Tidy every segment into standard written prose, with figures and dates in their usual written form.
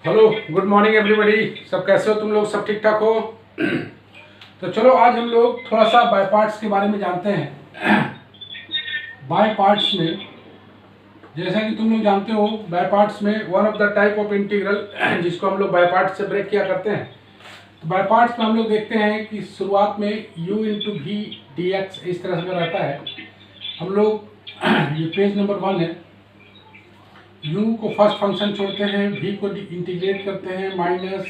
Hello, good morning everybody. सब कैसे हो तुम लोग? सब ठीक ठाक हो? तो चलो आज हम लोग थोड़ा सा बाय पार्ट्स के बारे में जानते हैं। बाय पार्ट्स में जैसा कि तुम लोग जानते हो, बाय पार्ट्स में one of the type of integral जिसको हम लोग बाय पार्ट्स से ब्रेक किया करते हैं। तो बाय पार्ट्स में हम लोग देखते हैं कि शुरुआत में u into V D X इस तरह से रहता है। हम लोग ये पेज नंबर 1 है। u को फर्स्ट फंक्शन छोड़ते हैं, v को इंटीग्रेट करते हैं minus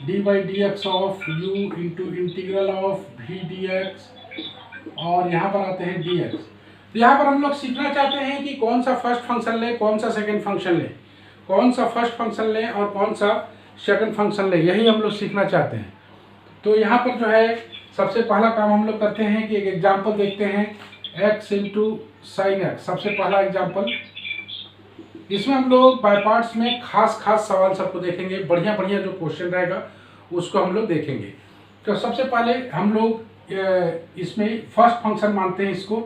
D by D x of u into integral of V D X, और यहाँ पर आते हैं डी एक्स। तो यहाँ पर हम लोग सीखना चाहते हैं कि कौन सा फर्स्ट फंक्शन ले, कौन सा सेकंड फंक्शन ले, कौन सा फर्स्ट फंक्शन ले और कौन सा सेकंड फंक्शन ले, यही हम लोग सीखना चाहते हैं। तो यहाँ पर जो है सबसे पहला काम हम लोग करते हैं कि एक एग्जाम्पल देखते हैं, x इंटू साइन एक्स। सबसे पहला एग्जाम्पल, इसमें हम लोग बाय पार्ट्स में खास सवाल सबको देखेंगे, बढ़िया जो क्वेश्चन रहेगा उसको हम लोग देखेंगे। तो सबसे पहले हम लोग इसमें फर्स्ट फंक्शन मानते हैं इसको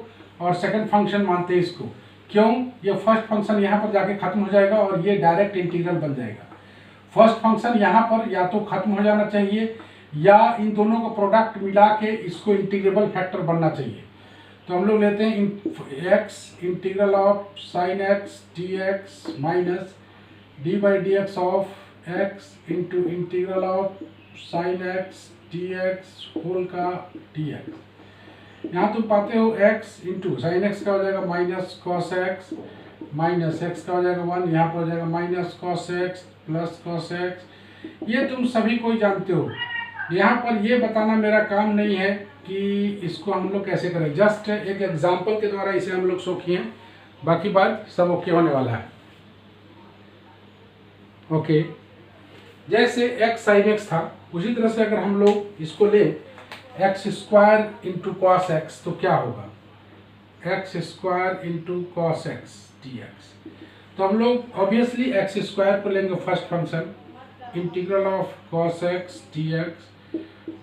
और सेकंड फंक्शन मानते हैं इसको। क्यों? ये फर्स्ट फंक्शन यहाँ पर जाके खत्म हो जाएगा और ये डायरेक्ट इंटीग्रल बन जाएगा। फर्स्ट फंक्शन यहाँ पर या तो खत्म हो जाना चाहिए या इन दोनों का प्रोडक्ट मिला के इसको इंटीग्रेबल फैक्टर बनना चाहिए। तो हम लोग लेते हैं x integral of sine X D x minus D by D x of x into integral of sine X D x whole का डी एक्स। यहाँ तुम पाते हो x इंटू साइन एक्स का हो जाएगा minus cos x, minus x का हो जाएगा 1, यहाँ पर हो जाएगा minus cos x plus cos x. ये तुम सभी को जानते हो। यहाँ पर ये बताना मेरा काम नहीं है कि इसको हम लोग कैसे करें, जस्ट एक एग्जाम्पल के द्वारा इसे हम लोग सोखिए, बाकी बात सब ओके होने वाला है। ओके, जैसे एक्स साइन एक्स था उसी तरह से अगर हम लोग इसको ले x square into cos x, तो क्या होगा? X square into cos x D x. तो हम लोग ऑब्वियसली एक्स स्क्वायर को लेंगे first function, integral of cos x D x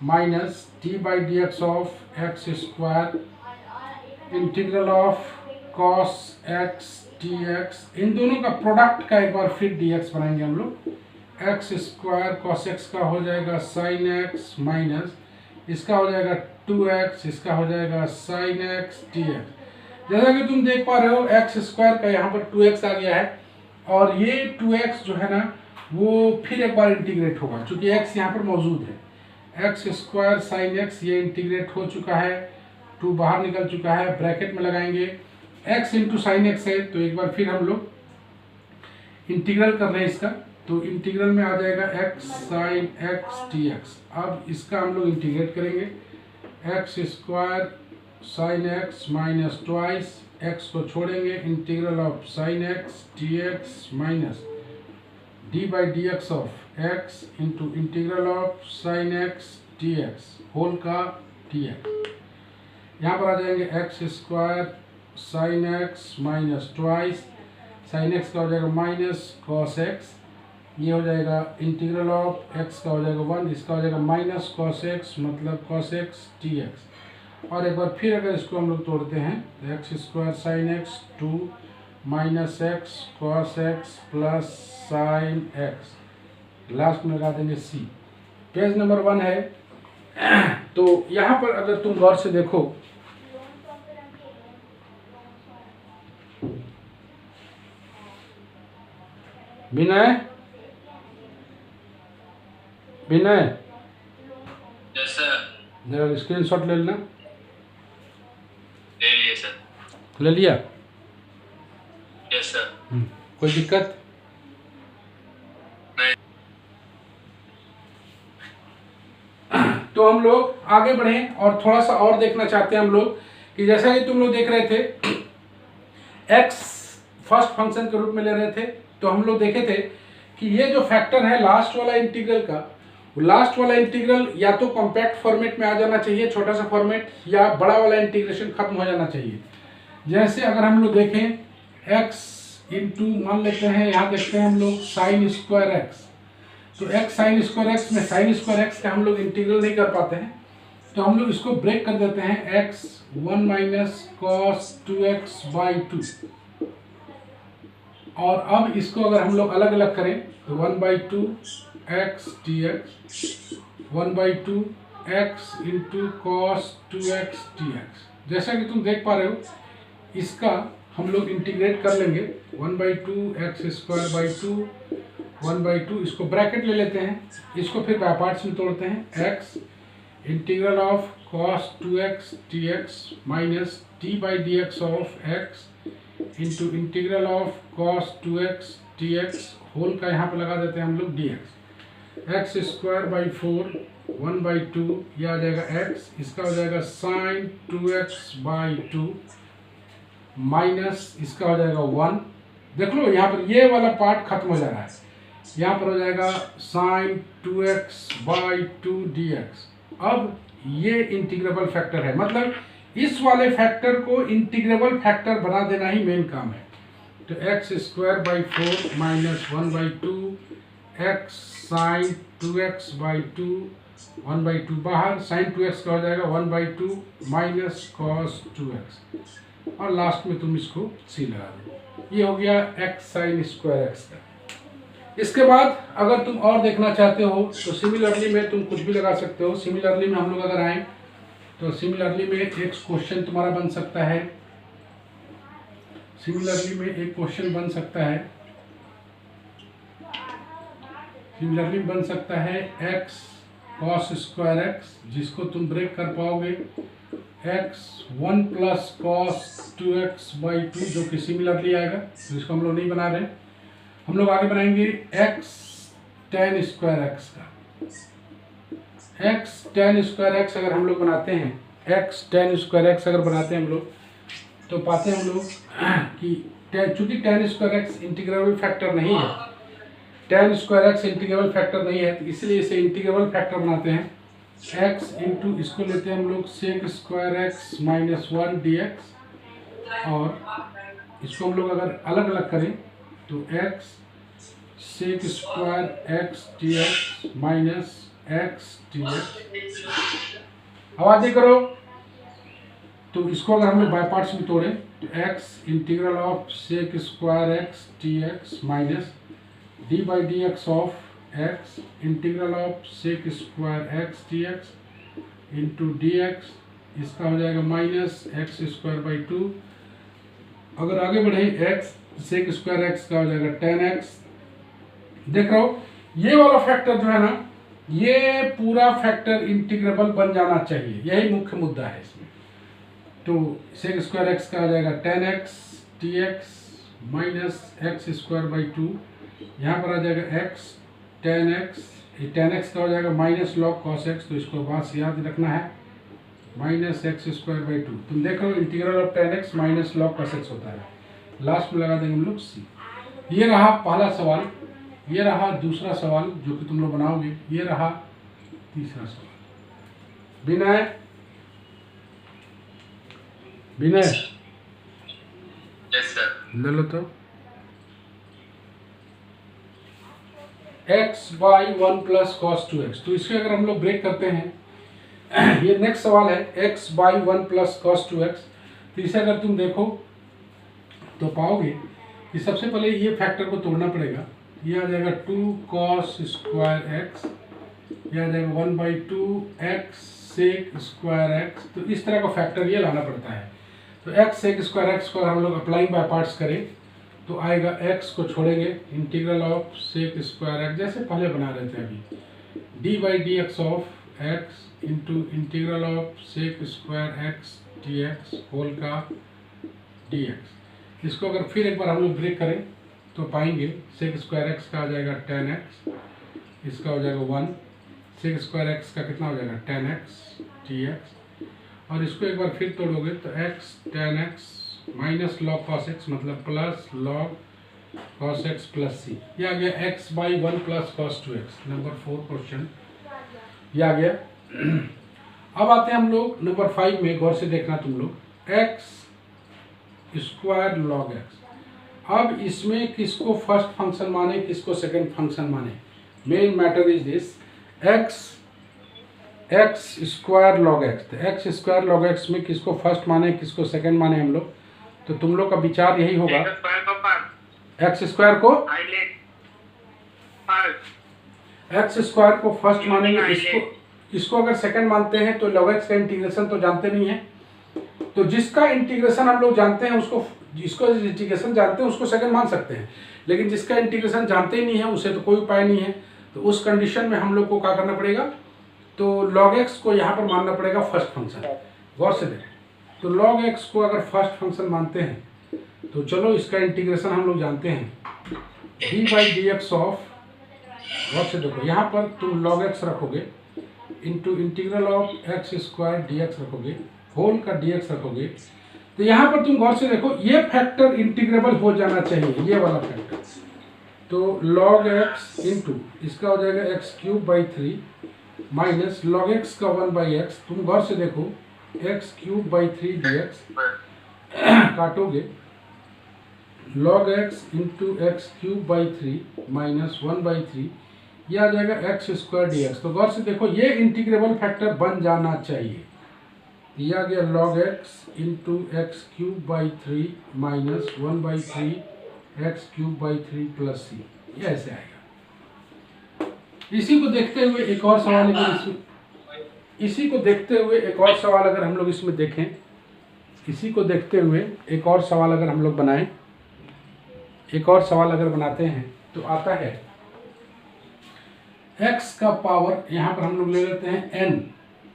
minus D by D x of x square integral of cos x D x. इन दोनों का product का एक बार फिर डी एक्स बनाएंगे हम लोग। एक्स स्क्वायर कॉस एक्स का हो जाएगा साइन एक्स माइनस इसका हो जाएगा 2x, इसका हो जाएगा साइन एक्स डी एक्स। जैसा कि तुम देख पा रहे हो एक्स स्क्वायर का यहाँ पर 2x आ गया है और ये 2x जो है ना वो फिर एक बार इंटीग्रेट होगा क्योंकि x यहाँ पर मौजूद है। एक्स स्क्वायर साइन एक्स ये इंटीग्रेट हो चुका है, 2 बाहर निकल चुका है, ब्रैकेट में लगाएंगे x इंटू साइन एक्स है। तो एक बार फिर हम लोग इंटीग्रल कर रहे हैं इसका, तो इंटीग्रल में आ जाएगा x sine X D X. अब इसका हम लोग इंटीग्रेट करेंगे, X square sine X minus twice, X को छोड़ेंगे, integral of sine X D x minus D by D x of X into integral of sine X D x whole का D X. यहाँ पर आ जाएंगे X square sine X minus twice, sine X का हो जाएगा minus cos x, ये हो जाएगा इंटीग्रल ऑफ एक्स का हो जाएगा 1, इसका हो जाएगा माइनस कॉस एक्स मतलब कॉस एक्स डी एक्स। और एक बार फिर अगर इसको हम लोग तोड़ते हैं तो x square sine x 2 minus x cos x plus sine x, last में लगा देंगे सी। पेज नंबर 1 है। तो यहाँ पर अगर तुम गौर से देखो विनय जरा स्क्रीनशॉट ले लेना। ले लिया सर। ले लिया? Yes sir. कोई दिक्कत? नहीं। तो हम लोग आगे बढ़ें और थोड़ा सा और देखना चाहते हैं हम लोग कि जैसा कि तुम लोग देख रहे थे x फर्स्ट फंक्शन के रूप में ले रहे थे, तो हम लोग देखे थे कि ये जो फैक्टर है लास्ट वाला इंटीग्रल का, लास्ट वाला इंटीग्रल या तो कॉम्पैक्ट फॉर्मेट में आ जाना चाहिए, छोटा सा फॉर्मेट, या बड़ा वाला इंटीग्रेशन खत्म हो जाना चाहिए। जैसे अगर हम लोग देखें x इंटू मान लेते हैं, यहाँ देखते हैं हम लोग साइन स्क्वायर एक्स, तो x साइन स्क्वायर एक्स में साइन स्क्वायर एक्स का हम लोग इंटीग्रल नहीं कर पाते हैं, तो हम लोग इसको ब्रेक कर देते हैं x 1 minus cos 2x by 2। और अब इसको अगर हम लोग अलग अलग करें तो 1/2 x dx 1/2 x into cos 2x dx। जैसा कि तुम देख पा रहे हो, इसका हम लोग इंटीग्रेट कर लेंगे 1/2 x²/2 1/2, इसको ब्रैकेट ले लेते हैं, इसको फिर बाय पार्ट्स में तोड़ते हैं। x integral of cos 2x dx minus d/dx of x into integral of cos 2x dx whole का यहाँ पे लगा देते हैं हम लोग dx। x²/4 1/2 ये आ जाएगा x, इसका हो जाएगा sin 2x/2 माइनस इसका हो जाएगा 1। देख लो यहाँ पर ये वाला पार्ट खत्म हो जा रहा है, यहाँ पर हो जाएगा sin 2x/2 dx। अब ये इंटीग्रेबल फैक्टर है, मतलब इस वाले फैक्टर को इंटीग्रेबल फैक्टर बना देना ही मेन काम है। तो x²/4 minus 1/2 x sin 2x/2 1/2 बाहर, sin 2x का हो जाएगा 1/2 माइनस cos 2x और लास्ट में तुम इसको c लगा दो। ये हो गया x sin स्क्वायर x का। इसके बाद अगर तुम और देखना चाहते हो तो सिमिलरली में तुम कुछ भी लगा सकते हो। सिमिलरली में हम लोग अगर आए तो सिमिलरली में एक क्वेश्चन तुम्हारा बन सकता है, सिमिलरली में एक क्वेश्चन बन सकता है, सिमिलरली बन सकता है x cos स्क्वायर x, जिसको तुम ब्रेक कर पाओगे x 1 प्लस cos 2x/2 जो कि सिमिलरली आएगा, जिसको हम लोग नहीं बना रहे। हम लोग आगे बनाएंगे x tan स्क्वायर x का। x tan स्क्वायर x अगर हम लोग बनाते हैं, x tan स्क्वायर x अगर बनाते हैं हम लोग, तो पाते हैं हम लोग कि चूंकि tan square x integrable factor नहीं है, tan square x integrable factor नहीं है, तो इसलिए इसे इंटीग्रेबल फैक्टर बनाते हैं। x इंटू इसको लेते हैं हम लोग sec square x minus 1 dx, और इसको हम लोग अगर अलग अलग करें तो x sec square x dx minus x dx। अब आगे करो तो इसको अगर हम लोग बाय पार्ट्स में तोड़ें तो x integral of sec square x dx minus d/dx of x integral of sec square x dx into dx, इसका हो जाएगा माइनस x²/2। अगर आगे बढ़े x sec स्क्वायर x का हो जाएगा tan x। देख रहे हो ये वाला फैक्टर जो है ना, ये पूरा फैक्टर इंटीग्रेबल बन जाना चाहिए, यही मुख्य मुद्दा है इसमें। तो sec स्क्वायर x का हो जाएगा tan x dx minus x²/2, यहाँ पर आ जाएगा x tan x, ये tan x का हो जाएगा माइनस log cos x, तो इसको बात याद रखना है, माइनस x²/2। तुम देख रहे हो integral of tan x minus log cos x होता है। लास्ट में लगा देंगे हम लोग c। ये रहा पहला सवाल, ये रहा दूसरा सवाल जो कि तुम लोग बनाओगे, ये रहा तीसरा सवाल। विनय यस सर। ले लो तो x/1 प्लस cos 2x, तो इसके अगर हम लोग ब्रेक करते हैं, ये नेक्स्ट सवाल है x/1 प्लस cos 2x। तो इसे अगर तुम देखो तो पाओगे कि सबसे पहले ये फैक्टर को तोड़ना पड़ेगा। ये आ जाएगा 2 cos स्क्वायर x, ये आ जाएगा 1/2 x sec स्क्वायर x। तो इस तरह का फैक्टर ये लाना पड़ता है। तो x sec स्क्वायर x को हम लोग अप्लाई बाय पार्ट्स करें तो आएगा x को छोड़ेंगे integral of sec square x, जैसे पहले बना रहे थे अभी, d/dx of x into integral of sec square x dx whole का dx। इसको अगर फिर एक बार हम लोग ब्रेक करें तो पाएंगे sec स्क्वायर x का आ जाएगा tan x, इसका हो जाएगा 1, sec स्क्वायर x का कितना हो जाएगा tan x dx, और इसको एक बार फिर तोड़ोगे तो x tan x minus log cos x मतलब plus log cos x plus c। ये आ गया x/1 plus cos 2x, number 4 question ये आ गया। अब आते हैं हम लोग नंबर 5 में, गौर से देखना तुम लोग, x स्क्वायर log x। अब इसमें किसको फर्स्ट फंक्शन माने, किसको सेकंड फंक्शन माने, main matter is this, x square log x। तो x स्क्वायर log x में किसको फर्स्ट माने, किसको सेकंड माने हम लोग, तो तुम लोग का विचार यही होगा। एक्स स्क्वायर को आइलेट फर्स्ट एक्स स्क्वायर को फर्स्ट मानेंगे, इसको अगर सेकंड मानते हैं तो log x का इंटीग्रेशन तो जानते नहीं है, तो जिसका इंटीग्रेशन हम लोग जानते हैं उसको, जिसको इंटीग्रेशन जानते हैं उसको सेकंड मान सकते हैं, लेकिन जिसका इंटीग्रेशन जानते ही नहीं है उसे तो कोई उपाय नहीं है। तो उस कंडीशन में हम लोग को क्या करना पड़ेगा, तो log x को यहाँ पर मानना पड़ेगा फर्स्ट फंक्शन। गौर से देखें, तो log x को अगर फर्स्ट फंक्शन मानते हैं तो चलो इसका इंटीग्रेशन हम लोग जानते हैं d/dx ऑफ, गौर से देखो यहाँ पर तुम log x रखोगे into integral of x square dx रखोगे, होल का dx रखोगे, तो यहाँ पर तुम गौर से देखो ये फैक्टर इंटीग्रेबल हो जाना चाहिए, ये वाला फैक्टर। तो log x इंटू इसका हो जाएगा x³/3 माइनस log x का 1/x, तुम गौर से देखो x³/3 dx काटोगे, log x into x³/3 minus 1/3, यह आ जाएगा x² dx। तो गौर से देखो ये इंटीग्रेबल फैक्टर बन जाना चाहिए, यह आ गया log x into x³/3 minus 1/3 x³/3 plus c, ये ऐसे आएगा। इसी को देखते हुए एक और सवाल अगर हम लोग इसमें देखें, इसी को देखते हुए एक और सवाल अगर हम लोग बनाएं, एक और सवाल अगर बनाते हैं तो आता है x का पावर, यहाँ पर हम लोग ले लेते हैं n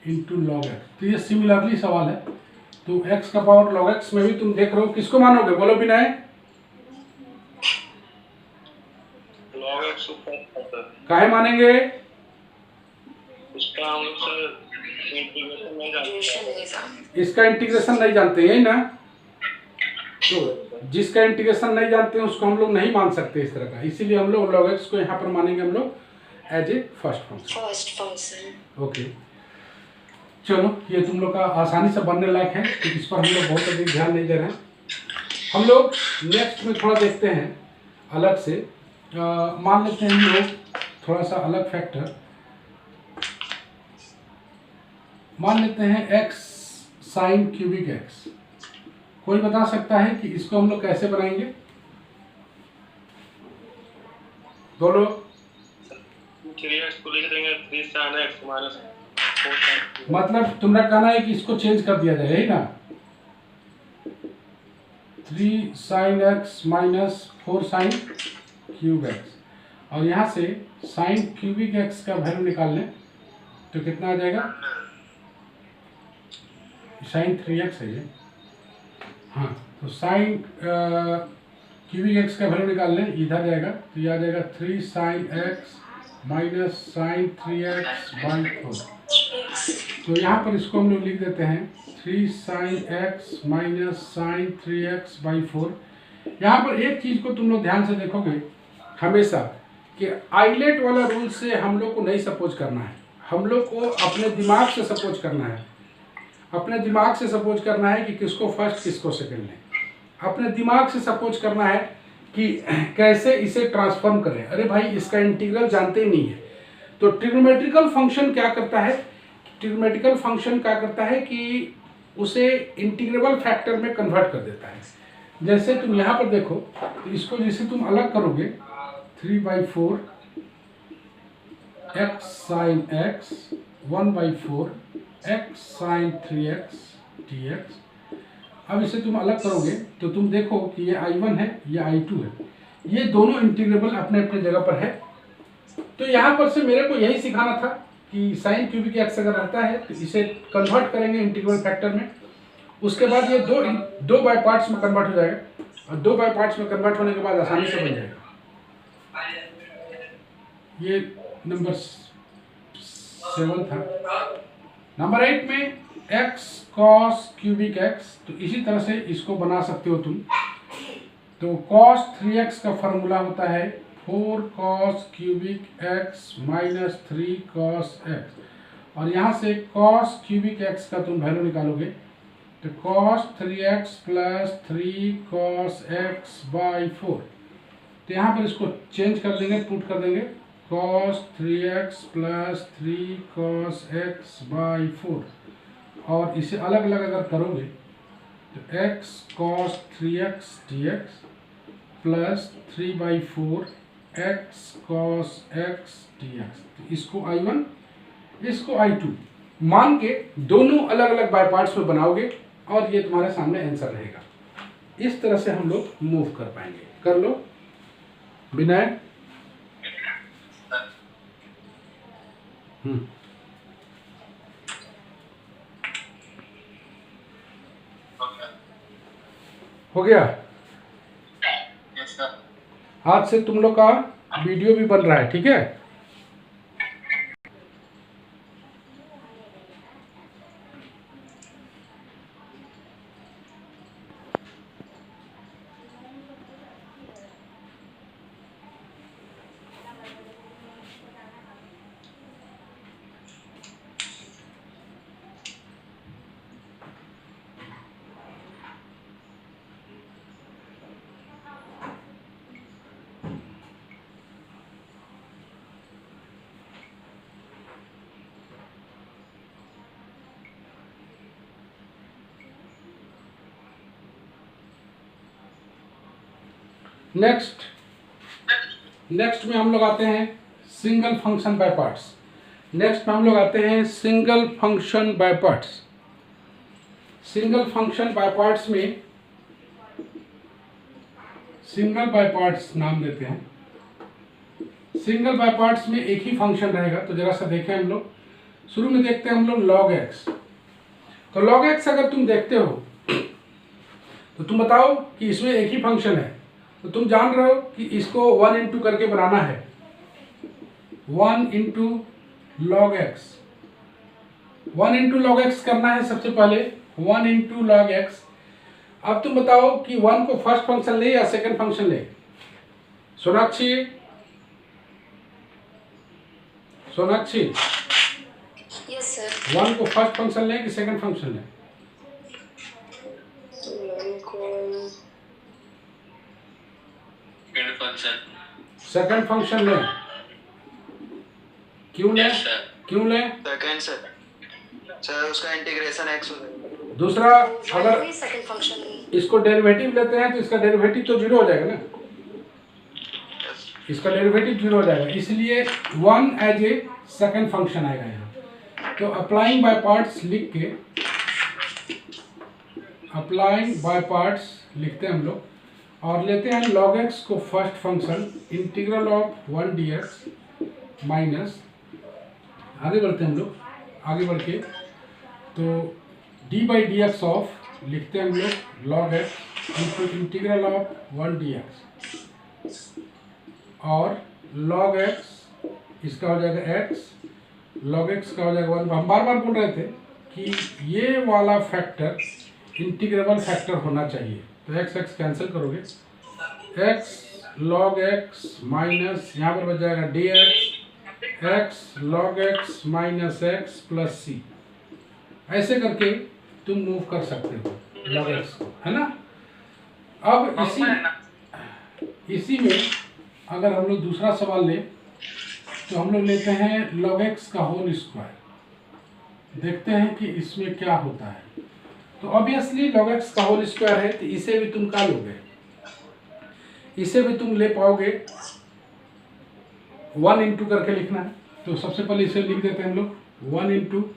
इंटू log x। तो ये सिमिलरली सवाल है, तो x का पावर log x में भी तुम देख रहे हो, किसको मानोगे बोलो बिना? log x काहे मानेंगे? उसका हम लोग इंटीग्रेशन नहीं जानते, इसका इंटीग्रेशन नहीं जानते, यही ना? तो जिसका इंटीग्रेशन नहीं जानते हैं उसको हम लोग नहीं मान सकते इस तरह का, इसीलिए हम लोग log x को यहाँ पर मानेंगे हम लोग as a first function. Okay, चलो ये तुम लोग का आसानी से बनने लायक है, तो इस पर हम लोग बहुत अधिक ध्यान नहीं दे रहे हैं। हम लोग नेक्स्ट में थोड़ा देखते हैं अलग से, मान लेते हैं हम लोग थोड़ा सा अलग फैक्टर, मान लेते हैं x साइन क्यूबिक x। कोई बता सकता है कि इसको हम लोग कैसे बनाएंगे? बोलो। 3x को लिख देंगे 3 sin x माइनस 4 sin, मतलब तुम्हारा कहना है कि इसको चेंज कर दिया जाए, यही ना? 3 sin x minus 4 sin cube x, और यहाँ से साइन क्यूबिक x का वैल्यू निकाल लें तो कितना आ जाएगा? साइन 3x है ये, हाँ, तो साइन क्यूबिक x का वैल्यू निकाल लें, इधर जाएगा तो ये आ जाएगा 3 sin x minus sign 3x/4। तो यहाँ पर इसको हम लोग लिख देते हैं 3 sin x minus sign 3x/4। यहाँ पर एक चीज़ को तुम लोग ध्यान से देखोगे हमेशा कि आइलेट वाला रूल से हम लोग को नहीं सपोज करना है, हम लोग को अपने दिमाग से सपोज करना है, अपने दिमाग से सपोज करना है कि किसको फर्स्ट किसको सेकंड लें, अपने दिमाग से सपोज करना है कि कैसे इसे ट्रांसफॉर्म करें। अरे भाई इसका इंटीग्रल जानते ही नहीं है, तो ट्रिग्नोमेट्रिकल फंक्शन क्या करता है, ट्रिग्नोमेट्रिकल फंक्शन क्या करता है कि उसे इंटीग्रेबल फैक्टर में कन्वर्ट कर देता है। जैसे तुम यहाँ पर देखो, तो इसको जैसे तुम अलग करोगे 3/4 x sine x 1/4 x sine 3x dx। अब इसे तुम अलग करोगे तो तुम देखो कि ये I1 है, ये I2 है, ये दोनों इंटीग्रेबल अपने अपने जगह पर है। तो यहाँ पर से मेरे को यही सिखाना था कि साइन क्यूबिक x अगर रहता है तो इसे कन्वर्ट करेंगे इंटीग्रल फैक्टर में, उसके बाद ये दो बाय पार्ट्स में कन्वर्ट हो जाएगा, और 2 बाय पार्ट्स में कन्वर्ट होने के बाद आसानी से बन जाएगा। ये नंबर 7 था। नंबर 8 में x cos क्यूबिक x, तो इसी तरह से इसको बना सकते हो तुम। तो cos 3x का फॉर्मूला होता है 4 cos cubic x minus 3 cos x, और यहाँ से cos क्यूबिक x का तुम वैल्यू निकालोगे तो cos 3x plus 3 cos x/4। तो यहाँ पर इसको चेंज कर देंगे, पुट कर देंगे cos 3x plus 3 cos x/4, और इसे अलग अलग अगर करोगे तो x cos 3x dx plus 3/4 x cos x dx। तो इसको I1, इसको I2 मान के दोनों अलग अलग बाय पार्ट्स में बनाओगे और ये तुम्हारे सामने आंसर रहेगा। इस तरह से हम लोग मूव कर पाएंगे। कर लो विनय। हो गया। आज से तुम लोग का वीडियो भी बन रहा है, ठीक है। नेक्स्ट में हम लोग आते हैं single function by parts. Next में हम लोग आते हैं single function by parts. Single function by parts में सिंगल बाय पार्ट्स नाम देते हैं। सिंगल बाय पार्ट्स में एक ही फंक्शन रहेगा। तो जरा सा देखें हम लोग। शुरू में देखते हैं हम लोग log x। तो log x अगर तुम देखते हो तो तुम बताओ कि इसमें एक ही फंक्शन है। तो तुम जान रहे हो कि इसको 1 इंटू करके बनाना है। 1 into log x, 1 into log x करना है सबसे पहले। 1 इंटू log x। अब तुम बताओ कि 1 को फर्स्ट फंक्शन ले या सेकंड फंक्शन ले। Sonakshi, Sonakshi, yes sir. 1 को फर्स्ट फंक्शन ले कि सेकंड फंक्शन ले। सेकंड फंक्शन ले। क्यों ले? क्यों ले? सेकंड सर उसका इंटीग्रेशन x हो जाएगा। दूसरा, अगर सेकंड फंक्शन इसको डेरिवेटिव लेते हैं तो इसका डेरिवेटिव तो 0 हो जाएगा ना। इसका डेरिवेटिव 0 हो जाएगा, इसलिए 1 एज ए सेकंड फंक्शन आएगा यहाँ। तो अप्लाइंग बाय पार्ट्स लिख के, अप्लाइंग बाय पार्ट्स लिखते हैं हम लोग और लेते हैं log x को first function, integral of 1 dx minus, आगे बढ़ते हैं हम लोग, आगे बढ़ के तो d by D x of लिखते हैं हम लोग log x into integral of 1 dx और log x इसका हो जाएगा x, log x का हो जाएगा 1। हम बार बार बोल रहे थे कि ये वाला फैक्टर इंटीग्रेबल फैक्टर होना चाहिए। तो x x कैंसिल करोगे, x log x माइनस यहाँ पर बच जाएगा dx, x log x minus x plus c। ऐसे करके तुम मूव कर सकते हो log x को, है ना। अब इसी में अगर हम लोग दूसरा सवाल लें तो हम लोग लेते हैं log x का होल स्क्वायर। देखते हैं कि इसमें क्या होता है। तो ऑब्वियसली log x का होल स्क्वायर है, तो इसे भी तुम क्या लोगे, इसे भी तुम ले पाओगे। 1 इंटू करके लिखना है। तो सबसे पहले इसे लिख देते हैं हम लोग 1 इंटू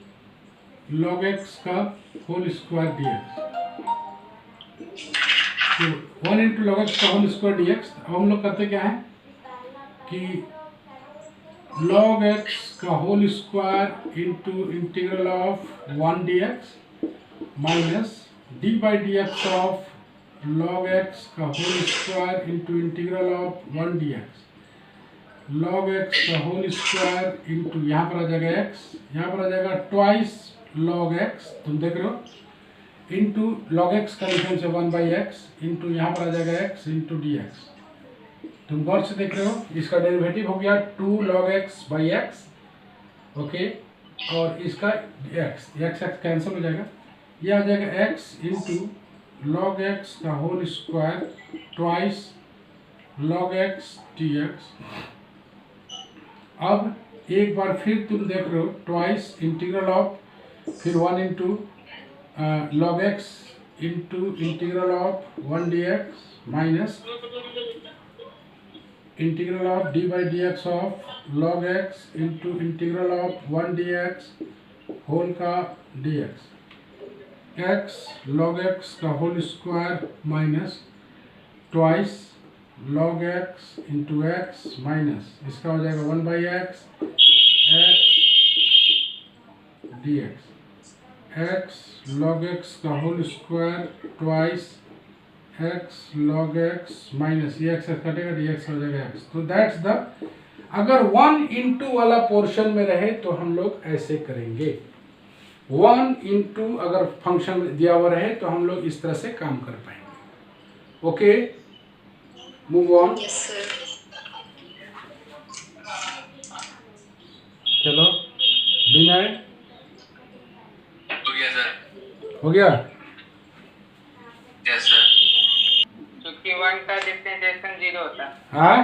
log x का होल स्क्वायर dx। तो 1 इंटू log x का होल स्क्वायर dx। अब हम लोग करते क्या है कि log x का whole square into integral of 1 dx minus d by D x of log x का whole square into integral of 1 dx, log x का होल स्क्वायर इंटू यहाँ पर आ जाएगा x, यहाँ पर आ जाएगा ट्वाइस log x, तुम देख रहे हो, इंटू log x का डिफरेंस है 1 बाई एक्स, इंटू यहाँ पर आ जाएगा x इंटू डी एक्स। तुम गौर से देख रहे हो, इसका डेरिवेटिव हो गया 2 log x by x, okay, और इसका x कैंसिल हो जाएगा, ये आ जाएगा x इंटू log x का whole square twice log x dx। अब एक बार फिर तुम देख रहे हो ट्वाइस इंटीग्रल ऑफ, फिर 1 into log x into integral of 1 dx minus integral of d by D x of log x into integral of 1 d x whole का D x log x का whole square minus twice log x into x minus इसका हो जाएगा 1 by x D x log x का whole square twice x log x minus ये x कटेगा d x हो जाएगा एक्स। तो दैट्स द, अगर 1 इंटू वाला पोर्शन में रहे तो हम लोग ऐसे करेंगे, 1 इंटू अगर फंक्शन दिया हुआ रहे तो हम लोग इस तरह से काम कर पाएंगे। Okay, move on. Yes, sir. चलो विनय, हो गया सर। हो गया। Yes sir. क्योंकि 1 का डिफरेंशिएशन 0 होता है, हाँ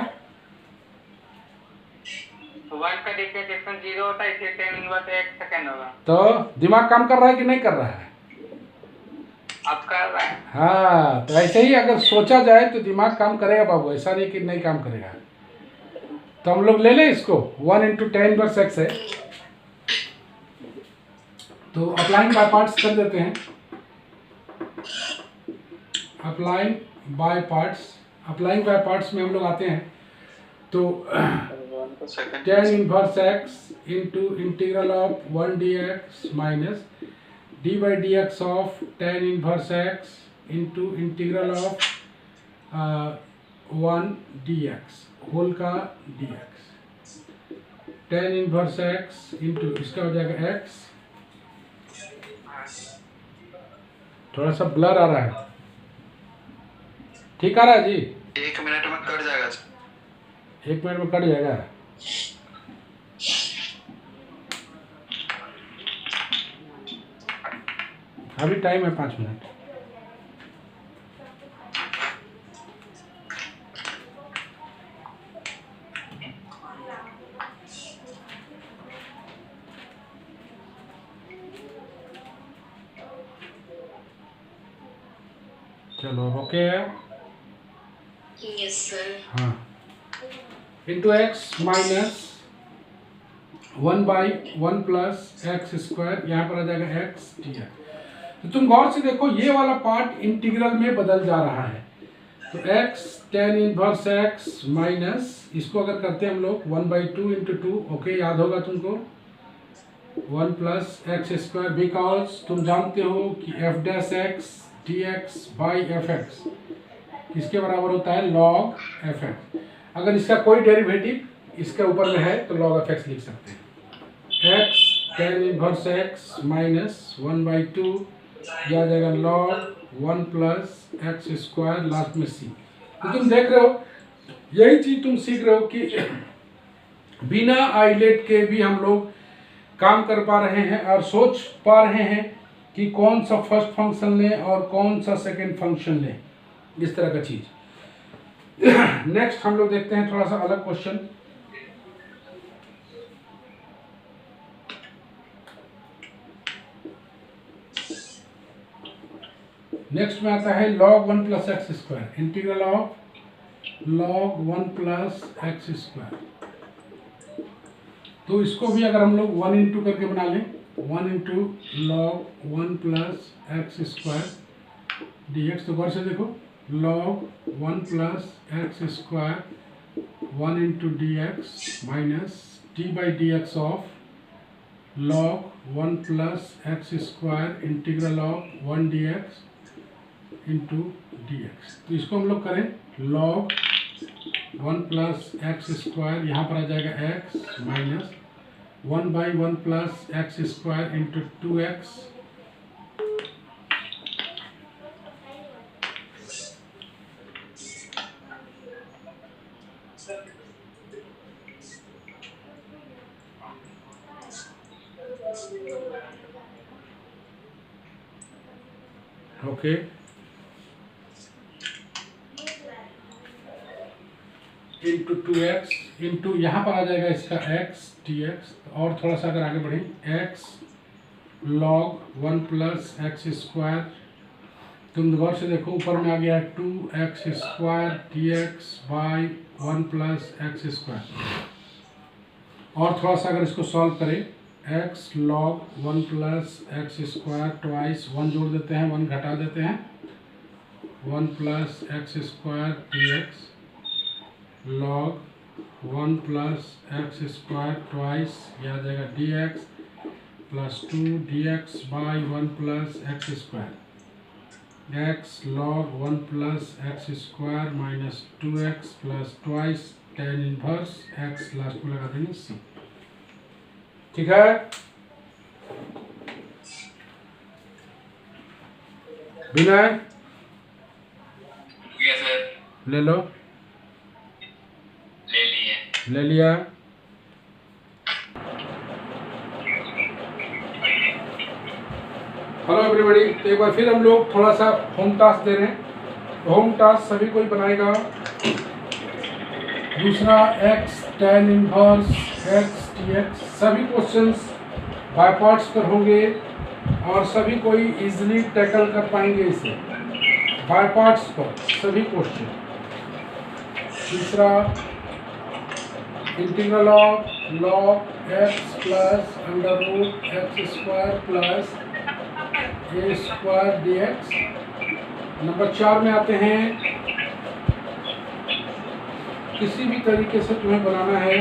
1 का डिफरेंशिएशन 0 होता है, इसलिए tan इनवर्स x सेकंड होगा। तो दिमाग काम कर रहा है कि नहीं कर रहा है? अब कर रहा है। हाँ, तो ऐसे ही अगर सोचा जाए तो दिमाग काम करेगा बाबू, ऐसा नहीं कि नहीं काम करेगा। तो हम लोग ले लें इसको, 1 इंटू tan इनवर्स x है, तो अप्लाइंग बाय पार्ट्स कर देते हैं। अप्लाइंग बाय पार्ट्स में हम लोग आते हैं तो tan inverse x into integral of 1 d x minus D by D x of tan inverse x into integral of 1 d x whole का D x, tan inverse x into इसका हो जाएगा x, थोड़ा सा ब्लर आ रहा है, ठीक आ रहा है जी? 1 मिनट में कट जाएगा सर। 1 मिनट में कट जाएगा। अभी टाइम है 5 मिनट। चलो ओके है। Yes, sir. हाँ, into x minus 1 by 1 plus x square, यहाँ पर आ जाएगा एक्स डी एक्स। तो तुम गौर से देखो, ये वाला पार्ट इंटीग्रल में बदल जा रहा है। तो x tan inverse x minus इसको अगर करते हैं हम लोग 1 बाई 2 इंटू 2, ओके याद होगा तुमको, 1 प्लस एक्स स्क्वायर, बिकॉज तुम जानते हो कि F dash x D x by F x किसके बराबर होता है, लॉग एफ एक्स। अगर इसका कोई डेरिवेटिव इसके ऊपर में है तो लॉग एफ एक्स लिख सकते हैं। x tan inverse x minus 1 by 2 यह आ जाएगा log 1 plus x square, last में c। तो तुम देख रहे हो, यही चीज़ तुम सीख रहे हो कि बिना आइलेट के भी हम लोग काम कर पा रहे हैं और सोच पा रहे हैं कि कौन सा फर्स्ट फंक्शन लें और कौन सा सेकंड फंक्शन लें, इस तरह का चीज़। नेक्स्ट हम लोग देखते हैं थोड़ा सा अलग क्वेश्चन। नेक्स्ट में आता है log 1 plus x square, integral of log 1 plus x square. तो इसको भी अगर हम लोग 1 इंटू करके बना लें, 1 into log 1 plus x square D x. तो गौर से देखो, log 1 plus x square 1 into D x minus D by D x of log 1 plus x square integral of 1 d x into D x. तो इसको हम लोग करें log 1 plus x square, यहाँ पर आ जाएगा x minus 1 by 1 plus x square into 2x okay. Into 2x into यहाँ पर आ जाएगा इसका x dx, और थोड़ा सा अगर आगे बढ़ें x log 1 plus x square तुम गौर से देखो, ऊपर में आ गया 2x² dx by 1 plus x square. और थोड़ा सा अगर इसको सॉल्व करें, x log 1 plus x square twice 1 जोड़ देते हैं, 1 घटा देते हैं, 1 plus x square dx log 1 plus x square twice, यह आ जाएगा dx plus 2 dx by 1 plus x square, x log 1 plus x square minus 2x plus twice tan inverse x, last में लगा देंगे c। ठीक है, विनय ले लो, ले लिया। हेलो एवरीबॉडी, तो एक बार फिर हम लोग थोड़ा सा होम टास्क दे रहे हैं। होम टास्क सभी कोई बनाएगा। दूसरा x tan inverse x dx, सभी क्वेश्चंस बाय पार्ट्स पर होंगे और सभी कोई इजीली टैकल कर पाएंगे इसे बाय पार्ट्स पर सभी क्वेश्चन। तीसरा integral of log x plus under root x square plus a square dx। Number 4 में आते हैं, किसी भी तरीके से तुम्हें बनाना है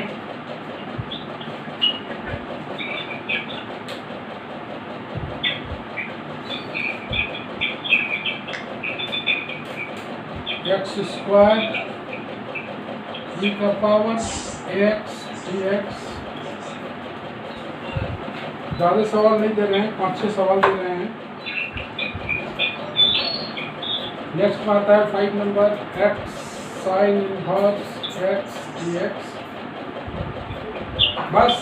एक्स स्क्वायर e का पावर x dx। ज़्यादा सवाल नहीं दे रहे हैं, 5-6 सवाल दे रहे हैं। नेक्स्ट में आता है 5 number x sine inverse x dx। बस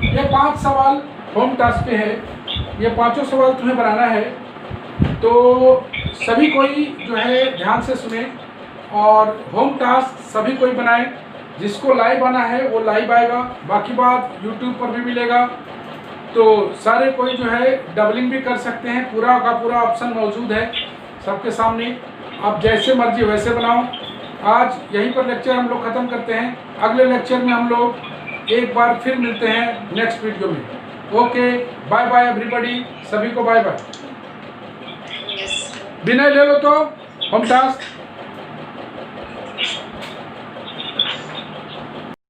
ये 5 सवाल होम टास्क पे है, ये 5 सवाल तुम्हें बनाना है। तो सभी कोई जो है ध्यान से सुने और होम टास्क सभी कोई बनाए। जिसको लाइव आना है वो लाइव आएगा, बाकी बात यूट्यूब पर भी मिलेगा। तो सारे कोई जो है डबलिंग भी कर सकते हैं, पूरा का पूरा ऑप्शन मौजूद है सबके सामने। आप जैसे मर्जी वैसे बनाओ। आज यहीं पर लेक्चर हम लोग ख़त्म करते हैं। अगले लेक्चर में हम लोग एक बार फिर मिलते हैं नेक्स्ट वीडियो में। ओके, बाय बाय एवरीबॉडी, सभी को बाय बाय। Yes. विनय ले लो तो होम टास्क।